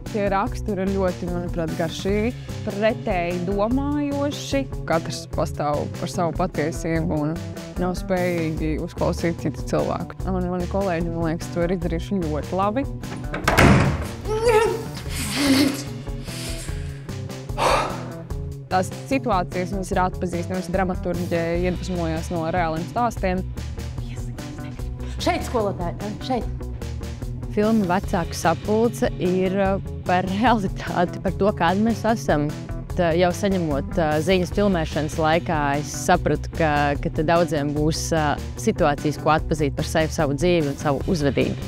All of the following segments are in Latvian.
Tie raksturi ir ļoti, manuprāt, garšīgi, pretēji domājoši. Katrs pastāv par savu patiesību un nav spējīgi uzklausīt citu cilvēku. Mani kolēģi, man liekas, to ir izdarījuši ļoti labi. Tās situācijas mums ir atpazīstamas, dramaturģija iedvesmojās no reāliem stāstiem. Šeit, skolotāji, šeit. Filma Vecāku sapulce ir par realitāti, par to, kādi mēs esam. Jau saņemot ziņas filmēšanas laikā, es sapratu, ka daudziem būs situācijas, ko atpazīt par sevi, savu dzīvi un savu uzvedību.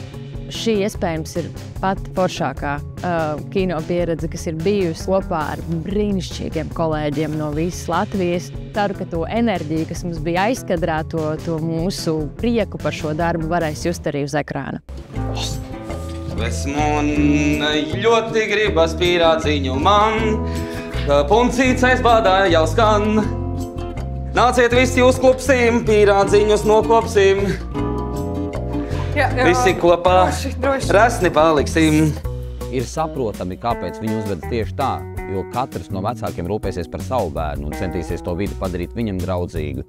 Šī iespējams ir pati foršākā kino pieredze, kas ir bijusi kopā ar brīnišķīgiem kolēģiem no visas Latvijas. Ceru, ka to enerģiju, kas mums bija aizkadrā, to mūsu prieku par šo darbu varēs just arī uz ekrāna. Ļoti gribas pīrādziņu man, puncīts aizbādā jau skan. Nāciet visi uzklupsim, pīrādziņus nokopsim. Visi kopā rasni paliksim. Ir saprotami, kāpēc viņi uzvedas tieši tā, jo katrs no vecākiem rūpēsies par savu bērnu un centīsies to vidi padarīt viņam draudzīgu.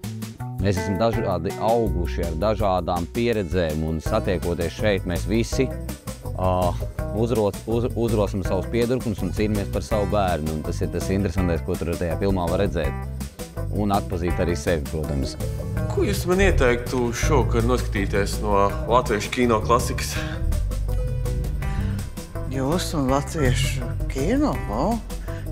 Mēs esam dažādi auguši ar dažādām pieredzēm un satiekoties šeit, mēs visi uzrosim savus piedurkņus un cīnāmies par savu bērnu. Un tas ir tas interesantais, ko tur tajā filmā var redzēt. Un atpazīt arī sevi, protams. Ko jūs man ieteiktu šovakar noskatīties no latviešu kino klasikas? Jūs un latviešu kino?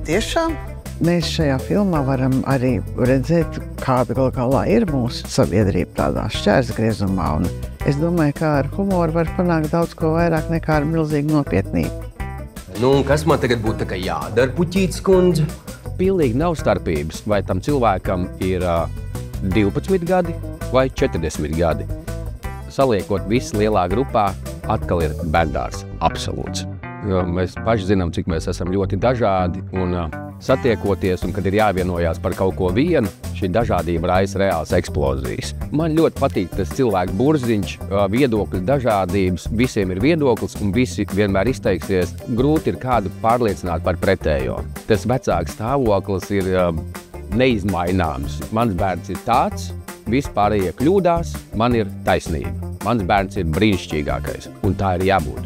Tiešām? Mēs šajā filmā varam arī redzēt, kāda galu galā ir mūsu sabiedrība tādā šķērsgriezumā. Un es domāju, ka ar humoru var panākt daudz ko vairāk nekā ar milzīgu nopietnību. Nu, un kas man tagad būtu jādara, Puķītes kundze? Pilnīgi nav starpības, vai tam cilvēkam ir 12 gadi vai 40 gadi. Saliekot visu lielā grupā, atkal ir bērndārs absolūts. Jo mēs paši zinām, cik mēs esam ļoti dažādi un satiekoties, un kad ir jāvienojās par kaut ko vienu, šī dažādība raisa reāls eksplozijas. Man ļoti patīk tas cilvēku burziņš, viedokļu dažādības, visiem ir viedoklis un visi vienmēr izteiksies. Grūti ir kādu pārliecināt par pretējo. Tas vecāks stāvoklis ir neizmaināms. Mans bērns ir tāds, vispārējie kļūdās, man ir taisnība. Mans bērns ir brīnišķīgākais, un tā ir jābūt.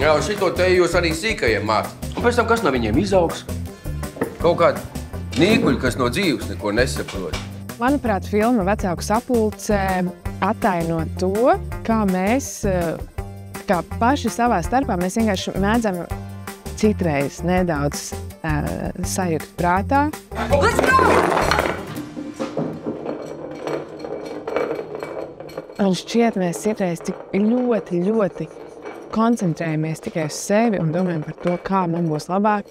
Jā, un šito te jūs arī sīkajiem mākt. Un pēc tam kas no viņiem izaugs? Kaut kādi nīkuļi, kas no dzīves neko nesaprot. Manuprāt, filma Vecāku sapulce attaino to, kā mēs, kā paši savā starpā, mēs vienkārši mēdzam citreiz nedaudz sajūgt prātā. Let's go! Un šķiet, mēs citreiz tik ļoti koncentrējamies tikai uz sevi un domājam par to, kā man būs labāk.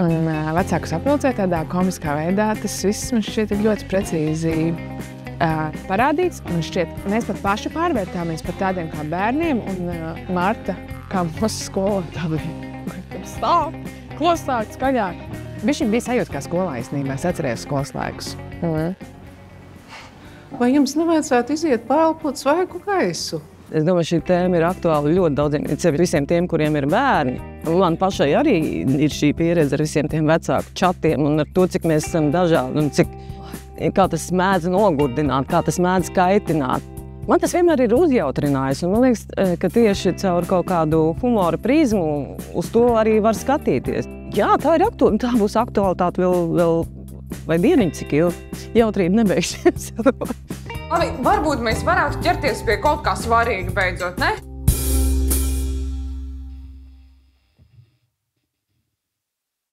Un Vecāku sapulcē tādā komiskā veidā tas viss man šķiet ļoti precīzi parādīts. Un šķiet, mēs pat paši pārvērtāmies par tādiem kā bērniem un Marta, kā mūsu skolotāja, stāv, klusāk, skaļāk. Bišķiņ bija sajūta kā skolā īstenībā, es atcerējos skolas laikus. Vai jums nevajadzētu iziet paelpot svaigu gaisu? Es domāju, šī tēma ir aktuāla ļoti daudziem, sevi visiem tiem, kuriem ir bērni. Man pašai arī ir šī pieredze ar visiem tiem vecāku čatiem un ar to, cik mēs esam dažādi un kā tas mēdz nogurdināt, kā tas mēdz kaitināt. Man tas vienmēr ir uzjautrinājis un man liekas, ka tieši caur kaut kādu humora prizmu uz to arī var skatīties. Jā, tā ir aktuāla, tā būs aktualitāte vēl vai dieniņi, cik ilgi. Jautrība nebeigsies. Labi, varbūt mēs varētu ķerties pie kaut kā svarīga beidzot, ne?